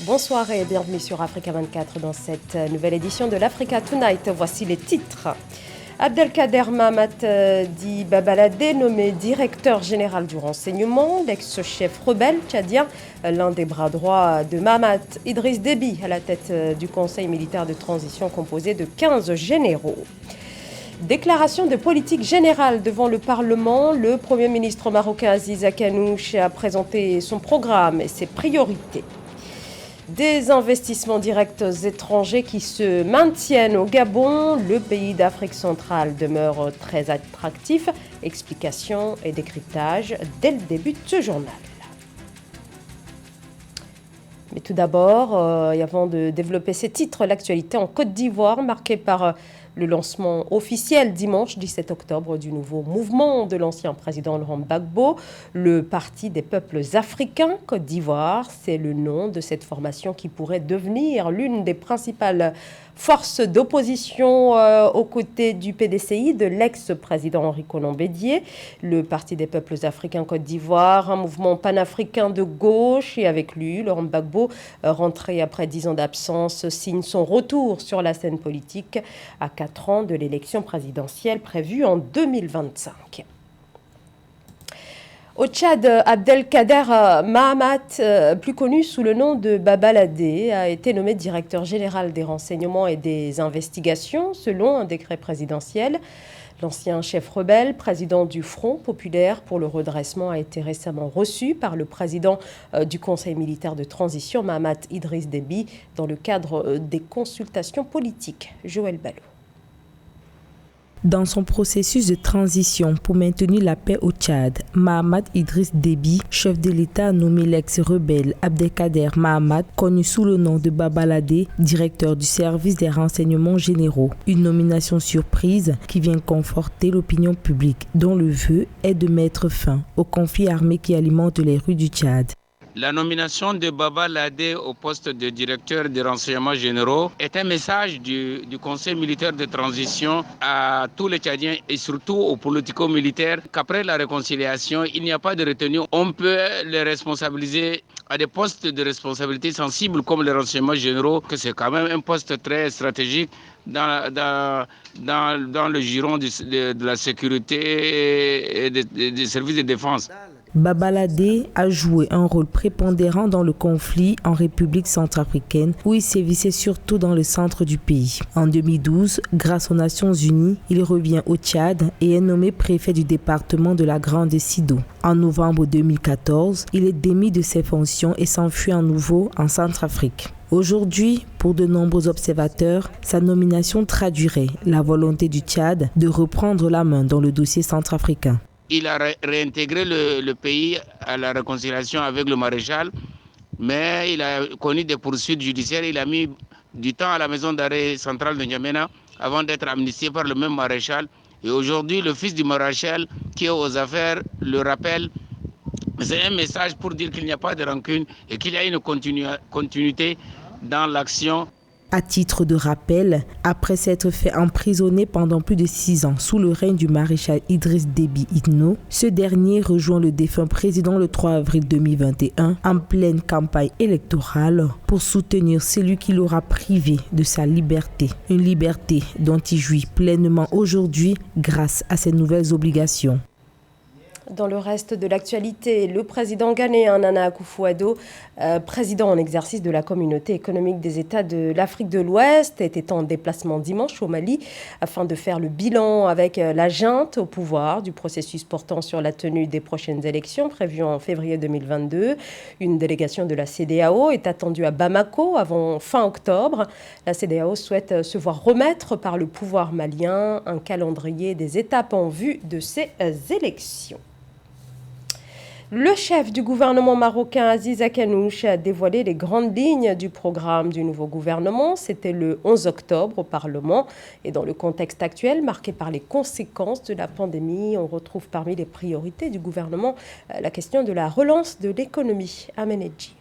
Bonsoir et bienvenue sur Africa 24 dans cette nouvelle édition de l'Africa Tonight. Voici les titres. Abdelkader Mahamat dit Babalade, nommé directeur général du renseignement, l'ex-chef rebelle tchadien, l'un des bras droits de Mahamat Idriss Déby, à la tête du conseil militaire de transition composé de 15 généraux. Déclaration de politique générale devant le Parlement, le Premier ministre marocain Aziz Akanouche a présenté son programme et ses priorités. Des investissements directs étrangers qui se maintiennent au Gabon. Le pays d'Afrique centrale demeure très attractif. Explications et décryptage dès le début de ce journal. Mais tout d'abord, et avant de développer ces titres, l'actualité en Côte d'Ivoire marquée par le lancement officiel dimanche 17 octobre du nouveau mouvement de l'ancien président Laurent Gbagbo, le Parti des peuples africains Côte d'Ivoire. C'est le nom de cette formation qui pourrait devenir l'une des principales forces d'opposition aux côtés du PDCI de l'ex-président Henri Konan Bédié. Le Parti des peuples africains Côte d'Ivoire, un mouvement panafricain de gauche, et avec lui, Laurent Gbagbo, rentré après 10 ans d'absence, signe son retour sur la scène politique à 4 ans de l'élection présidentielle prévue en 2025. Au Tchad, Abdelkader Mahamat, plus connu sous le nom de Babalade, a été nommé directeur général des renseignements et des investigations selon un décret présidentiel. L'ancien chef rebelle, président du Front populaire pour le redressement, a été récemment reçu par le président du Conseil militaire de transition, Mahamat Idriss Déby, dans le cadre des consultations politiques. Joël Ballot. Dans son processus de transition pour maintenir la paix au Tchad, Mahamat Idriss Déby, chef de l'État, a nommé l'ex-rebelle Abdelkader Mahamat, connu sous le nom de Babalade, directeur du service des renseignements généraux. Une nomination surprise qui vient conforter l'opinion publique, dont le vœu est de mettre fin au conflit armé qui alimente les rues du Tchad. La nomination de Babalade au poste de directeur des renseignements généraux est un message du Conseil militaire de transition à tous les Tchadiens et surtout aux politico-militaires qu'après la réconciliation, il n'y a pas de retenue. On peut les responsabiliser à des postes de responsabilité sensibles comme les renseignements généraux, que c'est quand même un poste très stratégique dans le giron de la sécurité et des services de défense. Babalade a joué un rôle prépondérant dans le conflit en République centrafricaine où il sévissait surtout dans le centre du pays. En 2012, grâce aux Nations Unies, il revient au Tchad et est nommé préfet du département de la Grande Sido. En novembre 2014, il est démis de ses fonctions et s'enfuit à nouveau en Centrafrique. Aujourd'hui, pour de nombreux observateurs, sa nomination traduirait la volonté du Tchad de reprendre la main dans le dossier centrafricain. Il a réintégré le pays à la réconciliation avec le maréchal, mais il a connu des poursuites judiciaires. Il a mis du temps à la maison d'arrêt centrale de N'Djamena avant d'être amnistié par le même maréchal. Et aujourd'hui, le fils du maréchal qui est aux affaires le rappelle. C'est un message pour dire qu'il n'y a pas de rancune et qu'il y a une continuité dans l'action. À titre de rappel, après s'être fait emprisonner pendant plus de 6 ans sous le règne du maréchal Idriss Déby Itno, ce dernier rejoint le défunt président le 3 avril 2021 en pleine campagne électorale pour soutenir celui qui l'aura privé de sa liberté. Une liberté dont il jouit pleinement aujourd'hui grâce à ses nouvelles obligations. Dans le reste de l'actualité, le président ghanéen Nana Akufo-Addo, président en exercice de la communauté économique des États de l'Afrique de l'Ouest, était en déplacement dimanche au Mali afin de faire le bilan avec la junte au pouvoir du processus portant sur la tenue des prochaines élections prévues en février 2022. Une délégation de la CEDEAO est attendue à Bamako avant fin octobre. La CEDEAO souhaite se voir remettre par le pouvoir malien un calendrier des étapes en vue de ces élections. Le chef du gouvernement marocain Aziz Akanouche a dévoilé les grandes lignes du programme du nouveau gouvernement. C'était le 11 octobre au Parlement. Et dans le contexte actuel, marqué par les conséquences de la pandémie, on retrouve parmi les priorités du gouvernement la question de la relance de l'économie. Amen Edji.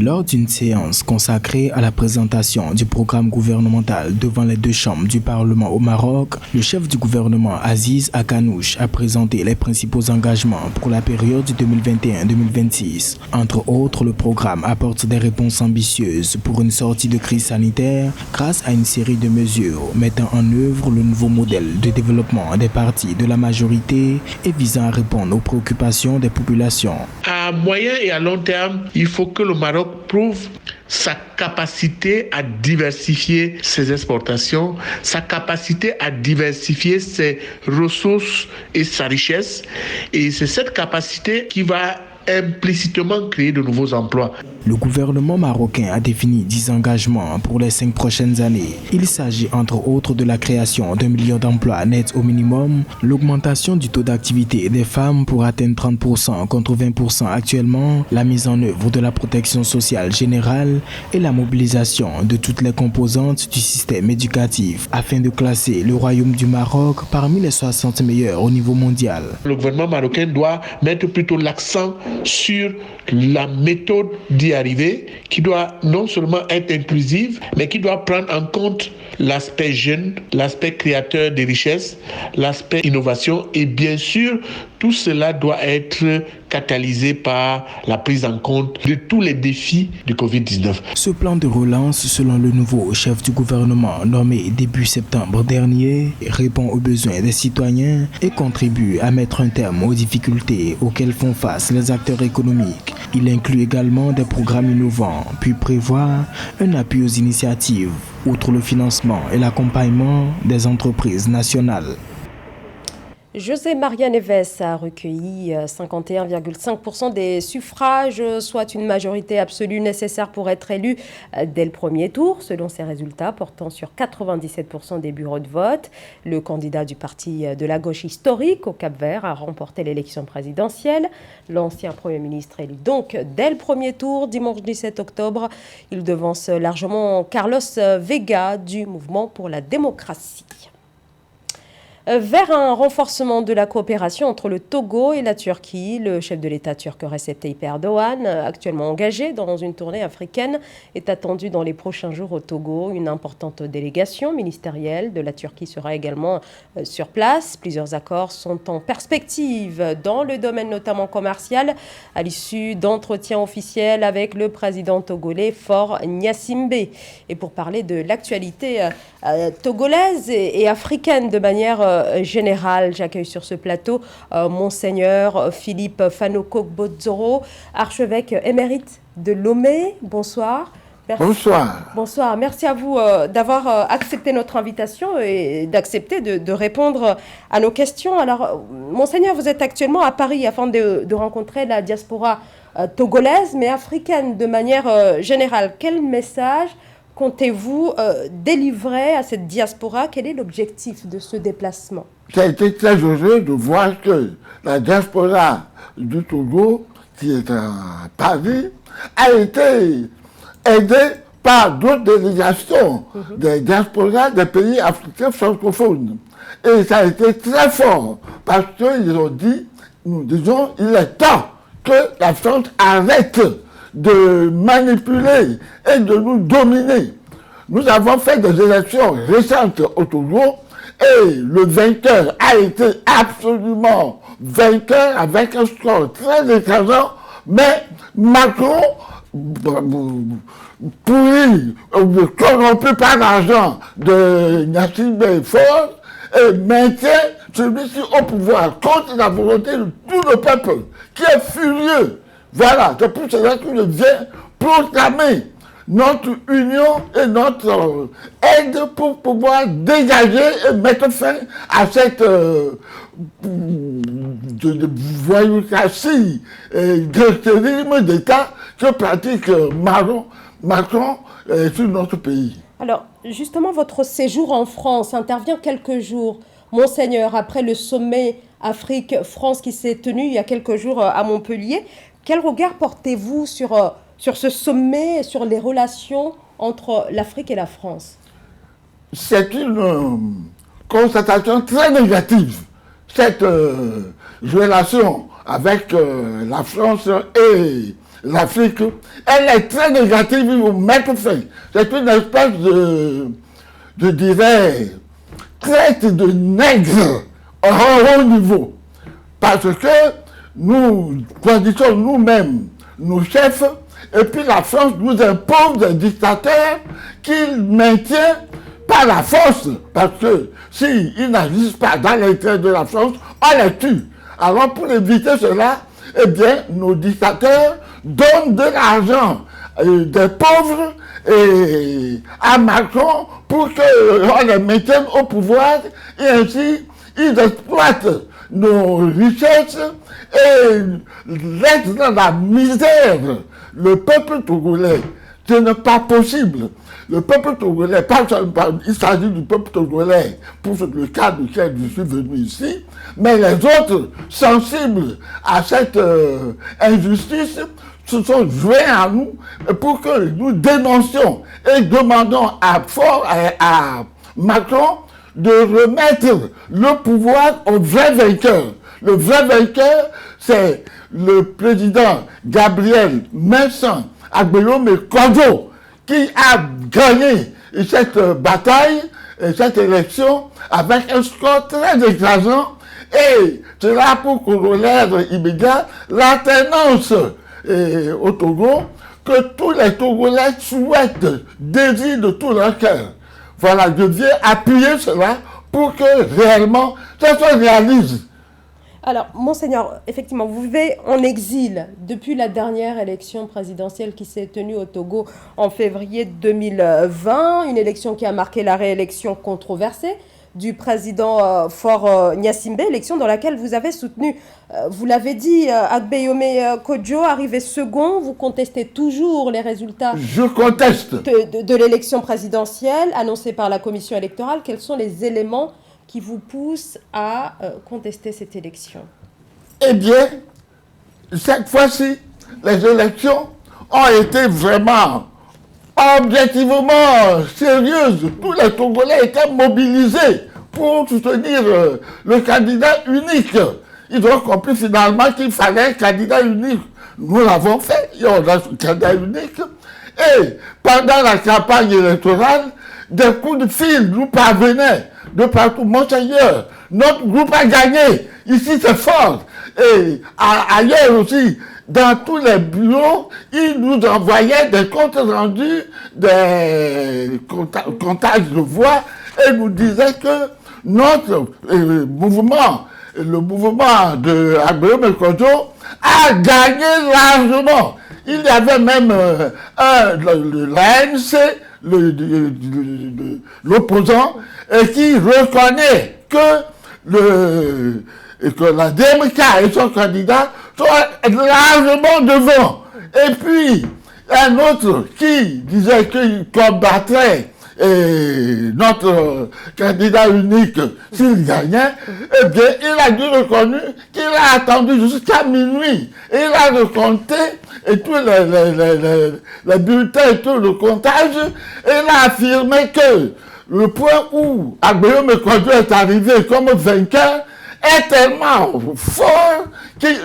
Lors d'une séance consacrée à la présentation du programme gouvernemental devant les deux chambres du Parlement au Maroc, le chef du gouvernement Aziz Akanouche a présenté les principaux engagements pour la période 2021-2026. Entre autres, le programme apporte des réponses ambitieuses pour une sortie de crise sanitaire grâce à une série de mesures mettant en œuvre le nouveau modèle de développement des partis de la majorité et visant à répondre aux préoccupations des populations. À moyen et à long terme, il faut que le Maroc prouve sa capacité à diversifier ses exportations, sa capacité à diversifier ses ressources et sa richesse. Et c'est cette capacité qui va implicitement créer de nouveaux emplois. Le gouvernement marocain a défini 10 engagements pour les 5 prochaines années. Il s'agit entre autres de la création d'1 million d'emplois nets au minimum, l'augmentation du taux d'activité des femmes pour atteindre 30% contre 20% actuellement, la mise en œuvre de la protection sociale générale et la mobilisation de toutes les composantes du système éducatif afin de classer le Royaume du Maroc parmi les 60 meilleurs au niveau mondial. Le gouvernement marocain doit mettre plutôt l'accent sur la méthode d'y arriver, qui doit non seulement être inclusive, mais qui doit prendre en compte l'aspect jeune, l'aspect créateur de richesses, l'aspect innovation et bien sûr, tout cela doit être catalysé par la prise en compte de tous les défis du Covid-19. Ce plan de relance, selon le nouveau chef du gouvernement nommé début septembre dernier, répond aux besoins des citoyens et contribue à mettre un terme aux difficultés auxquelles font face les acteurs économiques. Il inclut également des programmes innovants, puis prévoit un appui aux initiatives, outre le financement et l'accompagnement des entreprises nationales. José Maria Neves a recueilli 51,5% des suffrages, soit une majorité absolue nécessaire pour être élu dès le premier tour, selon ses résultats portant sur 97% des bureaux de vote. Le candidat du parti de la gauche historique au Cap-Vert a remporté l'élection présidentielle. L'ancien Premier ministre élu donc dès le premier tour, dimanche 17 octobre. Il devance largement Carlos Vega du Mouvement pour la démocratie. Vers un renforcement de la coopération entre le Togo et la Turquie, le chef de l'État turc Recep Tayyip Erdogan, actuellement engagé dans une tournée africaine, est attendu dans les prochains jours au Togo. Une importante délégation ministérielle de la Turquie sera également sur place. Plusieurs accords sont en perspective dans le domaine notamment commercial, à l'issue d'entretiens officiels avec le président togolais Faure Gnassingbé. Et pour parler de l'actualité togolaise et africaine de manière général, j'accueille sur ce plateau Monseigneur Philippe Fanoko-Bodzoro, archevêque émérite de Lomé. Bonsoir. Merci. Bonsoir. Bonsoir. Merci à vous d'avoir accepté notre invitation et d'accepter de répondre à nos questions. Alors, Monseigneur, vous êtes actuellement à Paris afin de rencontrer la diaspora togolaise, mais africaine de manière générale. Quel message comptez-vous délivrer à cette diaspora? Quel est l'objectif de ce déplacement? Ça a été très heureux de voir que la diaspora du Togo, qui est à Paris, a été aidée par d'autres délégations des diasporas des pays africains francophones. Et ça a été très fort, parce qu'ils ont dit, nous disons, il est temps que la France arrête de manipuler et de nous dominer. Nous avons fait des élections récentes au Togo et le vainqueur a été absolument vainqueur avec un score très écrasant, mais Macron, pourri, corrompu par l'argent de Gnassingbé Faure, maintient celui-ci au pouvoir contre la volonté de tout le peuple qui est furieux. Voilà, c'est pour cela que je viens proclamer notre union et notre aide pour pouvoir dégager et mettre fin à cette voyoucratie et de d'État que pratique Macron sur notre pays. Alors, justement, votre séjour en France intervient quelques jours, Monseigneur, après le sommet Afrique-France qui s'est tenu il y a quelques jours à Montpellier. Quel regard portez-vous sur ce sommet et sur les relations entre l'Afrique et la France? C'est une constatation très négative. Cette relation avec la France et l'Afrique, elle est très négative, il faut mettre fin. C'est une espèce je dirais, traite de nègres à haut niveau. Parce que nous choisissons nous-mêmes nos chefs, et puis la France nous impose des dictateurs qu'il maintient par la force. Parce que s'ils n'agissent pas dans l'intérêt de la France, on les tue. Alors pour éviter cela, eh bien, nos dictateurs donnent de l'argent des pauvres et à Macron pour qu'on les maintienne au pouvoir et ainsi ils exploitent nos richesses et laissent dans la misère le peuple togolais. Ce n'est pas possible. Le peuple togolais, il s'agit du peuple togolais pour le cas duquel je suis venu ici, mais les autres sensibles à cette injustice se sont joints à nous pour que nous dénoncions et demandons à Macron de remettre le pouvoir au vrai vainqueur. Le vrai vainqueur, c'est le président Gabriel Vincent Agbeyome Kodjo qui a gagné cette bataille, cette élection avec un score très écrasant et cela pour corollaire immédiat l'alternance au Togo que tous les Togolais souhaitent, désirent de tout leur cœur. Voilà, je viens appuyer cela pour que réellement ça se réalise. Alors, Monseigneur, effectivement, vous vivez en exil depuis la dernière élection présidentielle qui s'est tenue au Togo en février 2020, une élection qui a marqué la réélection controversée du président Faure Gnassingbé, élection dans laquelle vous avez soutenu, vous l'avez dit, Agbeyome Kodjo, arrivé second, vous contestez toujours les résultats Je conteste. de l'élection présidentielle annoncée par la commission électorale. Quels sont les éléments qui vous poussent à contester cette élection? Eh bien, cette fois-ci, les élections ont été vraiment objectivement sérieuses. Tous les Togolais étaient mobilisés pour soutenir le candidat unique. Ils ont compris finalement qu'il fallait un candidat unique. Nous l'avons fait, et on a un candidat unique. Et pendant la campagne électorale, des coups de fil nous parvenaient de partout. Monseigneur, notre groupe a gagné. Ici, c'est fort. Et ailleurs aussi, dans tous les bureaux, ils nous envoyaient des comptes rendus, des comptages de voix, et nous disaient que notre mouvement, le mouvement de Agbeyome Kodjo, a gagné largement. Il y avait même l'ANC, l'opposant, qui reconnaît que la DMK et son candidat sont largement devant. Et puis, un autre qui disait qu'il combattrait notre candidat unique s'il gagnait, eh bien, il a dû reconnaître qu'il a attendu jusqu'à minuit. Et il a recompté et tous les bulletins et tout le comptage, et il a affirmé que le point où Agbeyome Kodjo est arrivé comme vainqueur est tellement fort qu'il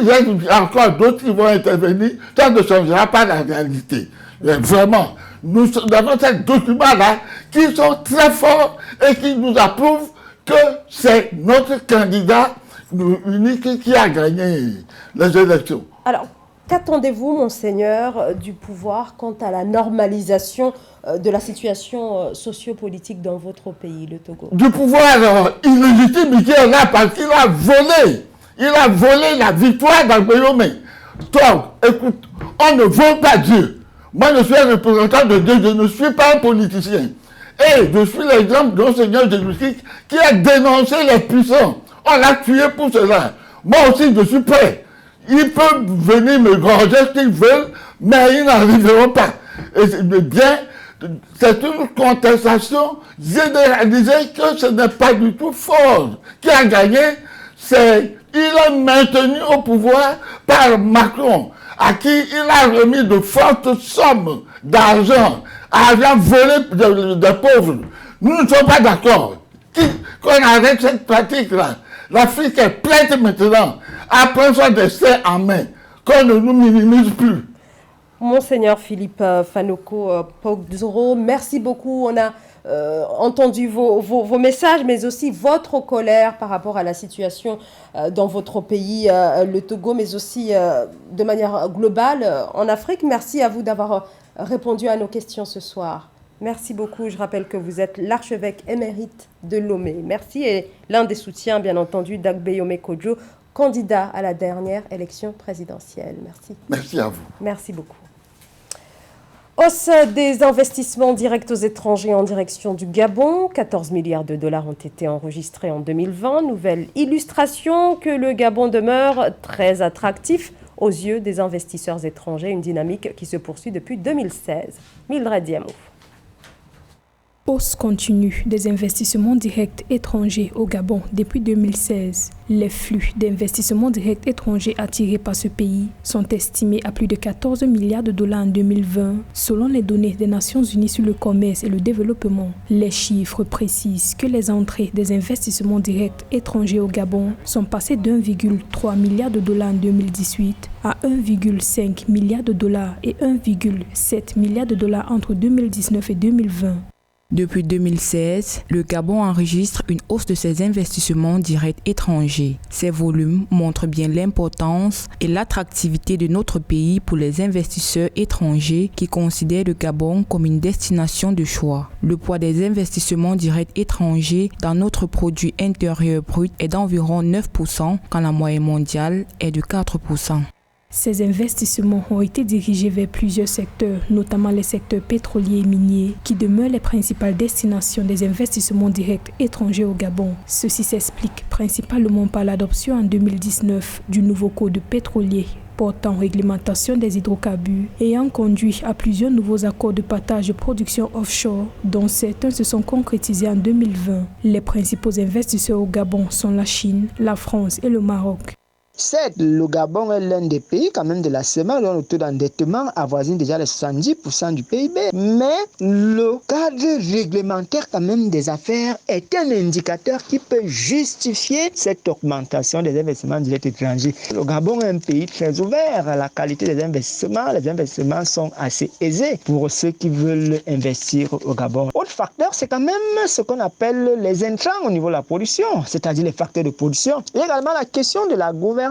y a encore d'autres qui vont intervenir, ça ne changera pas la réalité. Mais vraiment, nous avons ces documents-là qui sont très forts et qui nous approuvent que c'est notre candidat unique qui a gagné les élections. Alors, qu'attendez-vous, Monseigneur, du pouvoir quant à la normalisation de la situation sociopolitique dans votre pays, le Togo? Du pouvoir illégitime qui est là parce qu'il a volé. Il a volé la victoire d'Agbeyome. Donc, écoute, on ne vole pas Dieu. Moi, je suis un représentant de Dieu, je ne suis pas un politicien. Et je suis l'exemple de Seigneur Jésus-Christ qui a dénoncé les puissants. On l'a tué pour cela. Moi aussi, je suis prêt. Ils peuvent venir me gorger s'ils veulent, mais ils n'arriveront pas. Et bien, c'est une contestation généralisée que ce n'est pas du tout fort. Qui a gagné, c'est il est maintenu au pouvoir par Macron, à qui il a remis de fortes sommes d'argent, argent volé des pauvres. Nous ne sommes pas d'accord qu'on arrête cette pratique-là. L'Afrique est prête maintenant à prendre son destin en main. qu'on ne nous minimise plus. Monseigneur Philippe Fanoko Pogdzoro, merci beaucoup. On a entendu vos messages, mais aussi votre colère par rapport à la situation dans votre pays, le Togo, mais aussi de manière globale en Afrique. Merci à vous d'avoir répondu à nos questions ce soir. Merci beaucoup. Je rappelle que vous êtes l'archevêque émérite de Lomé. Merci et l'un des soutiens, bien entendu, d'Agbeyome Kodjo, candidat à la dernière élection présidentielle. Merci. Merci à vous. Merci beaucoup. Hausse des investissements directs aux étrangers en direction du Gabon. 14 milliards de dollars ont été enregistrés en 2020. Nouvelle illustration que le Gabon demeure très attractif aux yeux des investisseurs étrangers. Une dynamique qui se poursuit depuis 2016. Mildred Diamou. Hausse continue des investissements directs étrangers au Gabon depuis 2016. Les flux d'investissements directs étrangers attirés par ce pays sont estimés à plus de 14 milliards de dollars en 2020, selon les données des Nations Unies sur le commerce et le développement. Les chiffres précisent que les entrées des investissements directs étrangers au Gabon sont passées d'1,3 milliard de dollars en 2018 à 1,5 milliard de dollars et 1,7 milliard de dollars entre 2019 et 2020. Depuis 2016, le Gabon enregistre une hausse de ses investissements directs étrangers. Ces volumes montrent bien l'importance et l'attractivité de notre pays pour les investisseurs étrangers qui considèrent le Gabon comme une destination de choix. Le poids des investissements directs étrangers dans notre produit intérieur brut est d'environ 9%, quand la moyenne mondiale est de 4%. Ces investissements ont été dirigés vers plusieurs secteurs, notamment les secteurs pétroliers et miniers, qui demeurent les principales destinations des investissements directs étrangers au Gabon. Ceci s'explique principalement par l'adoption en 2019 du nouveau code pétrolier portant réglementation des hydrocarbures, ayant conduit à plusieurs nouveaux accords de partage de production offshore, dont certains se sont concrétisés en 2020. Les principaux investisseurs au Gabon sont la Chine, la France et le Maroc. Certes, le Gabon est l'un des pays quand même de la CEMAC dont le taux d'endettement avoisine déjà les 70% du PIB. Mais le cadre réglementaire quand même des affaires est un indicateur qui peut justifier cette augmentation des investissements directs étrangers. Le Gabon est un pays très ouvert à la qualité des investissements. Les investissements sont assez aisés pour ceux qui veulent investir au Gabon. Autre facteur, c'est quand même ce qu'on appelle les intrants au niveau de la production, c'est-à-dire les facteurs de production. Il y a également la question de la gouvernance,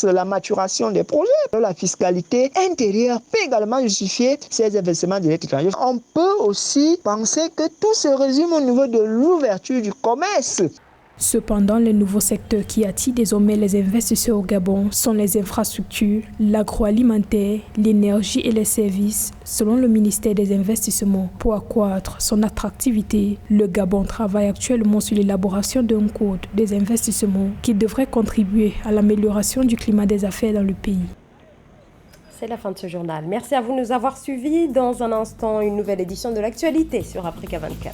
la maturation des projets. La fiscalité intérieure peut également justifier ces investissements directs étrangers. On peut aussi penser que tout se résume au niveau de l'ouverture du commerce. Cependant, les nouveaux secteurs qui attirent désormais les investisseurs au Gabon sont les infrastructures, l'agroalimentaire, l'énergie et les services, selon le ministère des Investissements. Pour accroître son attractivité, le Gabon travaille actuellement sur l'élaboration d'un code des investissements qui devrait contribuer à l'amélioration du climat des affaires dans le pays. C'est la fin de ce journal. Merci à vous de nous avoir suivis. Dans un instant, une nouvelle édition de l'actualité sur Africa 24.